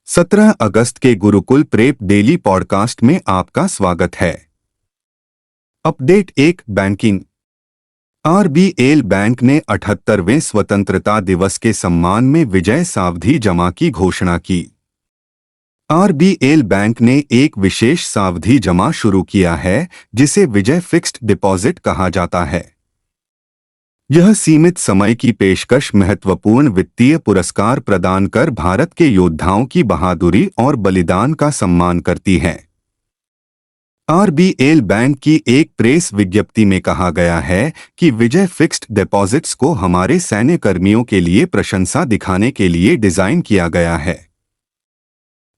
17 अगस्त के Gurukul prep daily podcast में आपका स्वागत है। Update 1 banking. आरबीएल बैंक ने 78वें स्वतंत्रता दिवस के सम्मान में विजय सावधि जमा की घोषणा की। आरबीएल बैंक ने एक विशेष सावधि जमा शुरू किया है जिसे विजय फिक्स्ड डिपॉजिट कहा जाता है। यह सीमित समय की पेशकश महत्वपूर्ण वित्तीय पुरस्कार प्रदान कर भारत के योद्धाओं की बहादुरी और बलिदान का सम्मान करती है। आरबीएल बैंक की एक प्रेस विज्ञप्ति में कहा गया है कि विजय फिक्स्ड डिपॉजिट्स को हमारे सैन्य कर्मियों के लिए प्रशंसा दिखाने के लिए डिजाइन किया गया है।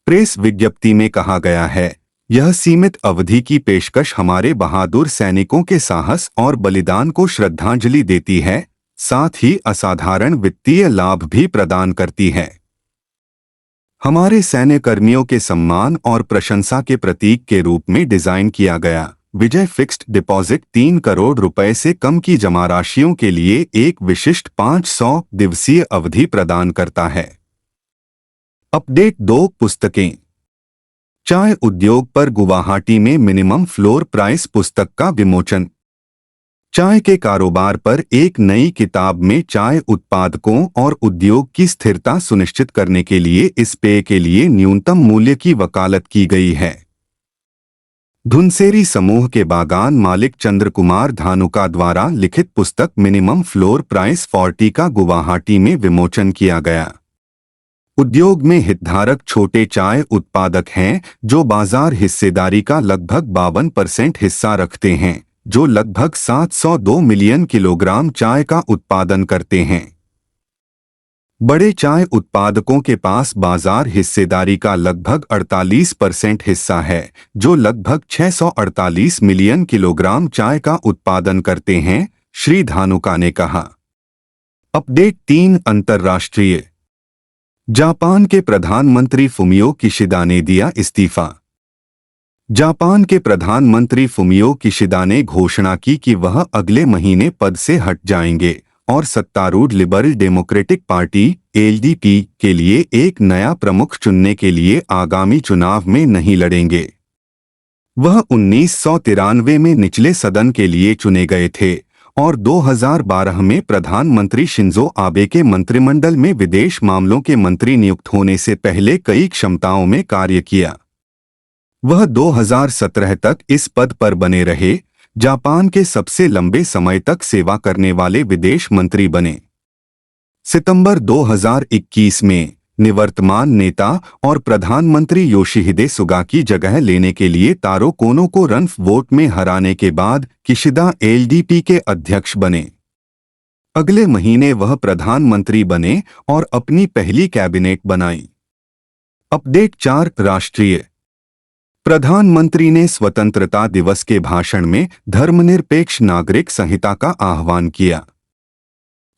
प्रेस विज्ञप्ति में कहा गया है, यह सीमित अवधि की पेशकश हमारे बहादुर सैनिकों के साहस और बलिदान को श्रद्धांजलि देती है, साथ ही असाधारण वित्तीय लाभ भी प्रदान करती है। हमारे सैन्य कर्मियों के सम्मान और प्रशंसा के प्रतीक के रूप में डिजाइन किया गया विजय फिक्स्ड डिपॉजिट 3 करोड़ रुपए से कम की जमा राशियों के लिए एक विशिष्ट 500 दिवसीय अवधि प्रदान करता है। अपडेट 2 पुस्तकें। चाय उद्योग पर गुवाहाटी में मिनिमम फ्लोर प्राइस पुस्तक का विमोचन। चाय के कारोबार पर एक नई किताब में चाय उत्पादकों और उद्योग की स्थिरता सुनिश्चित करने के लिए इस पेय के लिए न्यूनतम मूल्य की वकालत की गई है। धुनसेरी समूह के बागान मालिक चंद्र कुमार धानुका द्वारा लिखित पुस्तक मिनिमम फ्लोर प्राइस 40 का गुवाहाटी में विमोचन किया गया। उद्योग में हितधारक छोटे चाय उत्पादक हैं जो बाजार हिस्सेदारी का लगभग 52% हिस्सा रखते हैं, जो लगभग 702 मिलियन किलोग्राम चाय का उत्पादन करते हैं। बड़े चाय उत्पादकों के पास बाजार हिस्सेदारी का लगभग 48% हिस्सा है, जो लगभग 648 मिलियन किलोग्राम चाय का उत्पादन करते हैं, श्री धानुका ने कहा। अपडेट 3 अंतर्राष्ट्रीय। जापान के प्रधानमंत्री फुमियो किशिदा ने दिया इस्तीफा। जापान के प्रधानमंत्री फुमियो किशिदा ने घोषणा की कि वह अगले महीने पद से हट जाएंगे और सत्तारूढ़ लिबरल डेमोक्रेटिक पार्टी एलडीपी के लिए एक नया प्रमुख चुनने के लिए आगामी चुनाव में नहीं लड़ेंगे। वह 1993 में निचले सदन के लिए चुने गए थे और 2012 में प्रधानमंत्री शिंजो आबे के मंत्रिमंडल में विदेश मामलों के मंत्री नियुक्त होने से पहले कई क्षमताओं में कार्य किया। वह 2017 तक इस पद पर बने रहे, जापान के सबसे लंबे समय तक सेवा करने वाले विदेश मंत्री बने। सितंबर 2021 में निवर्तमान नेता और प्रधानमंत्री योशिहिदे सुगा की जगह लेने के लिए तारो कोनो को रनफ वोट में हराने के बाद किशिदा एलडीपी के अध्यक्ष बने। अगले महीने वह प्रधानमंत्री बने और अपनी पहली कैबिनेट बनाई। अपडेट 4 राष्ट्रीय। प्रधानमंत्री ने स्वतंत्रता दिवस के भाषण में धर्मनिरपेक्ष नागरिक संहिता का आह्वान किया।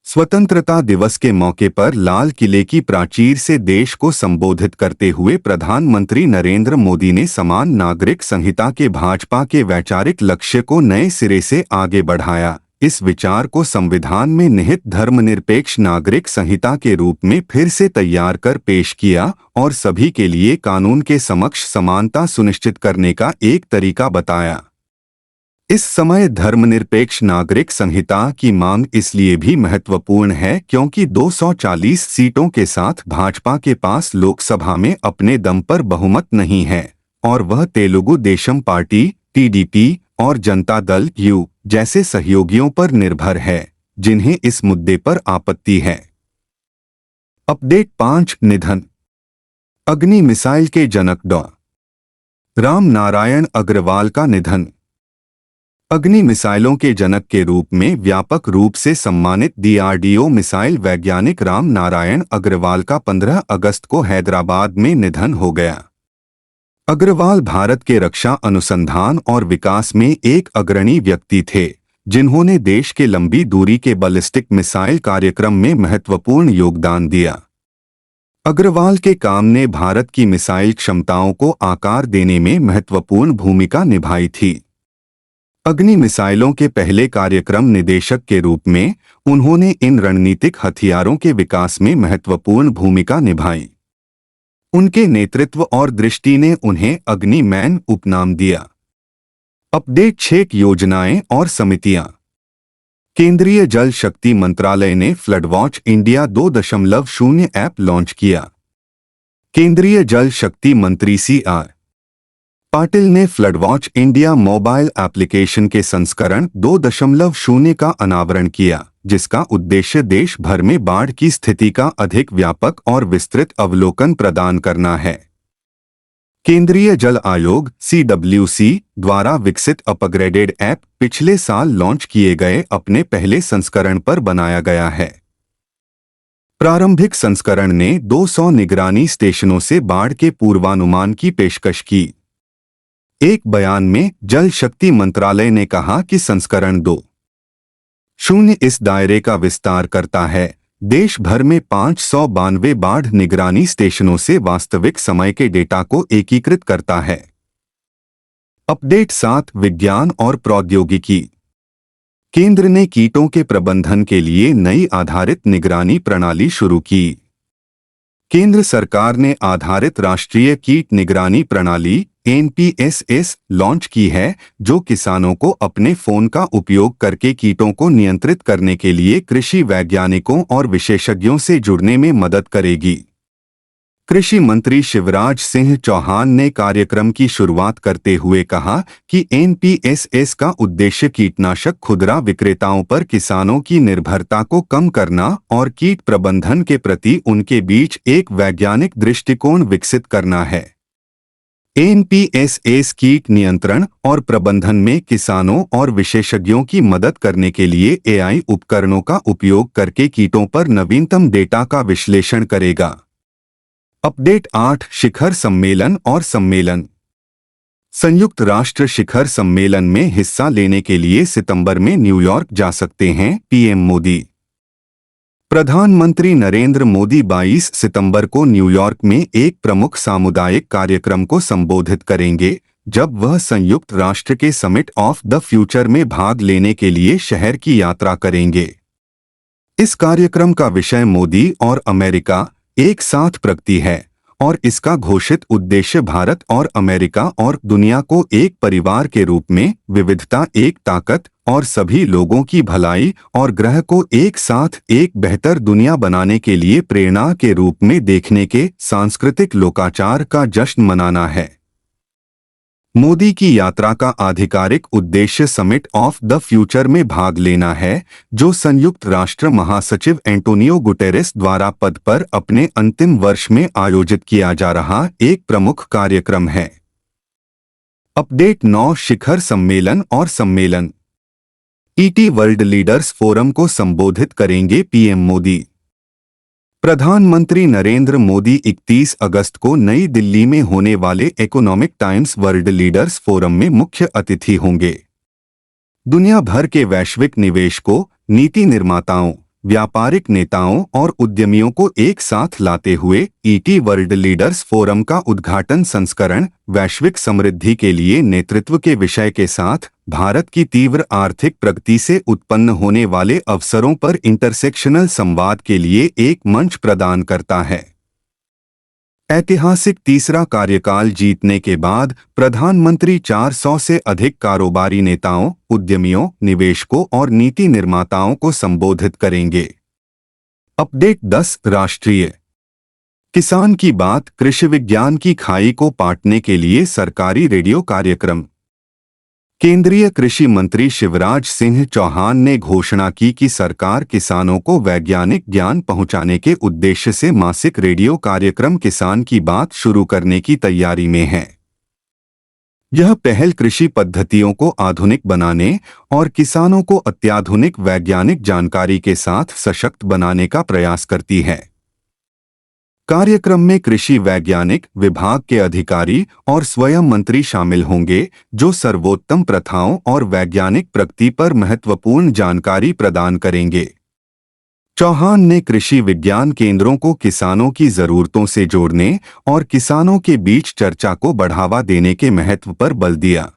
स्वतंत्रता दिवस के मौके पर लाल किले की प्राचीर से देश को संबोधित करते हुए प्रधानमंत्री नरेंद्र मोदी ने समान नागरिक संहिता के भाजपा के वैचारिक लक्ष्य को नए सिरे से आगे बढ़ाया। इस विचार को संविधान में निहित धर्मनिरपेक्ष नागरिक संहिता के रूप में फिर से तैयार कर पेश किया और सभी के लिए कानून के समक्ष समानता सुनिश्चित करने का एक तरीका बताया। इस समय धर्मनिरपेक्ष नागरिक संहिता की मांग इसलिए भी महत्वपूर्ण है क्योंकि 240 सीटों के साथ भाजपा के पास लोकसभा में अपने दम पर बहुमत नहीं है और वह तेलुगु देशम पार्टी टीडीपी और जनता दल यू जैसे सहयोगियों पर निर्भर है, जिन्हें इस मुद्दे पर आपत्ति है। अपडेट 5 निधन। अग्नि मिसाइल के जनक डॉ. राम नारायण अग्रवाल का निधन। अग्नि मिसाइलों के जनक के रूप में व्यापक रूप से सम्मानित डीआरडीओ मिसाइल वैज्ञानिक राम नारायण अग्रवाल का 15 अगस्त को हैदराबाद में निधन हो गया। अग्रवाल भारत के रक्षा अनुसंधान और विकास में एक अग्रणी व्यक्ति थे, जिन्होंने देश के लंबी दूरी के बैलिस्टिक मिसाइल कार्यक्रम में महत्वपूर्ण योगदान दिया। अग्रवाल के काम ने भारत की मिसाइल क्षमताओं को आकार देने में महत्वपूर्ण भूमिका निभाई थी। अग्नि मिसाइलों के पहले कार्यक्रम निदेशक के रूप में उन्होंने इन रणनीतिक हथियारों के विकास में महत्वपूर्ण भूमिका निभाई। उनके नेतृत्व और दृष्टि ने उन्हें अग्निमैन उपनाम दिया। अपडेट 6 योजनाएं और समितियां। केंद्रीय जल शक्ति मंत्रालय ने flood watch India 2.0 app launch किया। केंद्रीय जल शक्ति मंत्री CR पाटिल ने flood watch India mobile application के संस्करण 2.0 का अनावरण किया, जिसका उद्देश्य देश भर में बाढ़ की स्थिति का अधिक व्यापक और विस्तृत अवलोकन प्रदान करना है। केंद्रीय जल आयोग CWC द्वारा विकसित अपग्रेडेड ऐप पिछले साल लॉन्च किए गए अपने पहले संस्करण पर बनाया गया है। प्रारंभिक संस्करण ने 200 निगरानी स्टेशनों से बाढ़ के पूर्वानुमान की पेशकश की। एक बयान में जल शक्ति मंत्रालय ने कहा कि संस्करण 2.0 इस दायरे का विस्तार करता है, देश भर में 592 बाढ़ निगरानी स्टेशनों से वास्तविक समय के डेटा को एकीकृत करता है। अपडेट 7 विज्ञान और प्रौद्योगिकी। केंद्र ने कीटों के प्रबंधन के लिए नई आधारित निगरानी प्रणाली शुरू की। केंद्र सरकार ने आधारित राष्ट्रीय कीट निगरानी प्रणाली NPSS लॉन्च की है, जो किसानों को अपने फोन का उपयोग करके कीटों को नियंत्रित करने के लिए कृषि वैज्ञानिकों और विशेषज्ञों से जुड़ने में मदद करेगी। कृषि मंत्री शिवराज सिंह चौहान ने कार्यक्रम की शुरुआत करते हुए कहा कि NPSS का उद्देश्य कीटनाशक खुदरा विक्रेताओं पर किसानों की निर्भरता को कम करना और कीट प्रबंधन के प्रति उनके बीच एक वैज्ञानिक दृष्टिकोण विकसित करना है। NPSS कीट नियंत्रण और प्रबंधन में किसानों और विशेषज्ञों की मदद करने के लिए AI उपकरणों का उपयोग करके कीटों पर नवीनतम डेटा का विश्लेषण करेगा। अपडेट 8 शिखर सम्मेलन और सम्मेलन। संयुक्त राष्ट्र शिखर सम्मेलन में हिस्सा लेने के लिए सितंबर में न्यूयॉर्क जा सकते हैं PM मोदी। प्रधानमंत्री नरेंद्र मोदी 22 सितंबर को न्यूयॉर्क में एक प्रमुख सामुदायिक कार्यक्रम को संबोधित करेंगे, जब वह संयुक्त राष्ट्र के समिट ऑफ द फ्यूचर में भाग लेने के लिए शहर की यात्रा करेंगे। इस कार्यक्रम का विषय मोदी और अमेरिका एक साथ प्रगति है और इसका घोषित उद्देश्य भारत और अमेरिका और दुनिया को एक परिवार के रूप में विविधता एक ताकत और सभी लोगों की भलाई और ग्रह को एक साथ एक बेहतर दुनिया बनाने के लिए प्रेरणा के रूप में देखने के सांस्कृतिक लोकाचार का जश्न मनाना है। मोदी की यात्रा का आधिकारिक उद्देश्य समिट ऑफ द फ्यूचर में भाग लेना है, जो संयुक्त राष्ट्र महासचिव एंटोनियो गुटेरेस द्वारा पद पर अपने अंतिम वर्ष में आयोजित किया जा रहा एक प्रमुख कार्यक्रम है। अपडेट 9 शिखर सम्मेलन और सम्मेलन। ET वर्ल्ड लीडर्स फोरम को संबोधित करेंगे PM मोदी। प्रधानमंत्री नरेंद्र मोदी 31 अगस्त को नई दिल्ली में होने वाले economic times world leaders forum में मुख्य अतिथि होंगे। दुनिया भर के वैश्विक निवेश को, नीति निर्माताओं, व्यापारिक नेताओं और उद्यमियों को एक साथ लाते हुए ET वर्ल्ड लीडर्स फोरम का उद्घाटन संस्करण वैश्विक समृद्धि के लिए नेतृत्व के विषय के साथ भारत की तीव्र आर्थिक प्रगति से उत्पन्न होने वाले अवसरों पर इंटरसेक्शनल संवाद के लिए एक मंच प्रदान करता है। ऐतिहासिक तीसरा कार्यकाल जीतने के बाद प्रधानमंत्री 400 से अधिक कारोबारी नेताओं, उद्यमियों, निवेशकों और नीति निर्माताओं को संबोधित करेंगे। अपडेट 10 राष्ट्रीय किसान की बात कृषि विज्ञान की खाई को पाटने के लिए सरकारी रेडियो कार्यक्रम। केंद्रीय कृषि मंत्री शिवराज सिंह चौहान ने घोषणा की कि सरकार किसानों को वैज्ञानिक ज्ञान पहुंचाने के उद्देश्य से मासिक रेडियो कार्यक्रम किसान की बात शुरू करने की तैयारी में है। यह पहल कृषि पद्धतियों को आधुनिक बनाने और किसानों को अत्याधुनिक वैज्ञानिक जानकारी के साथ सशक्त बनाने का प्रयास करती है। कार्यक्रम में कृषि वैज्ञानिक, विभाग के अधिकारी और स्वयं मंत्री शामिल होंगे, जो सर्वोत्तम प्रथाओं और वैज्ञानिक प्रगति पर महत्वपूर्ण जानकारी प्रदान करेंगे। चौहान ने कृषि विज्ञान केंद्रों को किसानों की जरूरतों से जोड़ने और किसानों के बीच चर्चा को बढ़ावा देने के महत्व पर बल दिया।